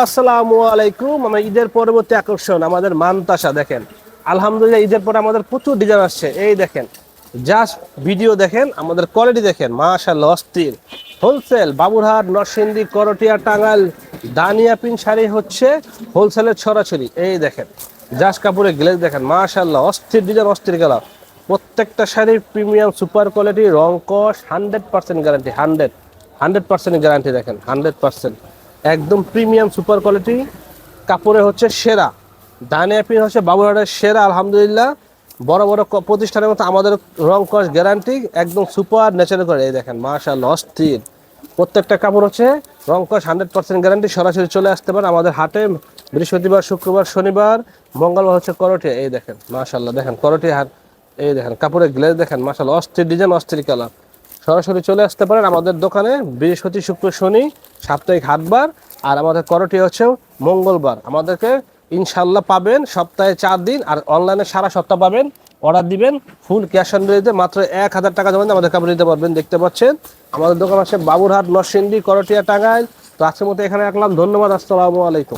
আসসালামু আলাইকুম। আমরা ঈদের পরবর্তী আকর্ষণ আমাদের মানতাসা দেখেন। আলহামদুলিল্লাহ ঈদের পরে আমাদের প্রচুর ডিজাইন আসছে। এই দেখেন, জাস্ট ভিডিও দেখেন, আমাদের কোয়ালিটি দেখেন, মাশাআল্লাহ অস্থির। হোলসেল বাবুরহাট, নরসিংদী, করটিয়া, টাঙ্গাইল, দানিয়া পিন শাড়ি হচ্ছে হোলসেলের ছড়াছড়ি। এই দেখেন, জাস্ট কাপড়ের গ্লেজ দেখেন, মাশাআল্লাহ অস্থির ডিজাইন, অস্থির কালার। প্রত্যেকটা শাড়ির প্রিমিয়াম সুপার কোয়ালিটি, রং কস 100% গ্যারান্টি। 100% গ্যারান্টি দেখেন, 100% একদম প্রিমিয়াম সুপার কোয়ালিটি। কাপড়ে হচ্ছে সেরা, দানিয়া পিন হচ্ছে বাবুরহাটের সেরা আলহামদুলিল্লাহ। বড় বড় প্রতিষ্ঠানের মতো আমাদের রং কস গ্যারান্টি, একদম সুপার ন্যাচারাল করে। এই দেখেন মাশাআল্লাহ অস্থির। প্রত্যেকটা কাপড় হচ্ছে রং কস 100% গ্যারান্টি। সরাসরি চলে আসতে পারেন আমাদের হাটে, বৃহস্পতিবার, শুক্রবার, শনিবার, মঙ্গলবার হচ্ছে করটে। এই দেখেন মাশাআল্লাহ, দেখেন করটে হাট। এই দেখেন কাপড়ের গ্লেজ দেখেন, মাশাআল্লাহ অস্থির ডিজাইন, অস্থির কালার। সরাসরি চলে আসতে পারেন আমাদের দোকানে, বৃহস্পতি, শুক্র, শনি সাপ্তাহিক হাটবার। আর আমাদের করটি হচ্ছে মঙ্গলবার। আমাদেরকে ইনশাল্লাহ পাবেন সপ্তাহে 4 দিন, আর অনলাইনে সারা সপ্তাহ পাবেন। অর্ডার দিবেন, ফুল ক্যাশ অন ডেলিভারিতে মাত্র 1000 টাকা জমা দিয়ে আমাদের কাপড় নিতে পারবেন। দেখতে পাচ্ছেন আমাদের দোকান আছে বাবুরহাট, নরসিংদী, করটিয়া, টাঙ্গাইল। তো আজকের মতো এখানে রাখলাম, ধন্যবাদ, আসসালামু আলাইকুম।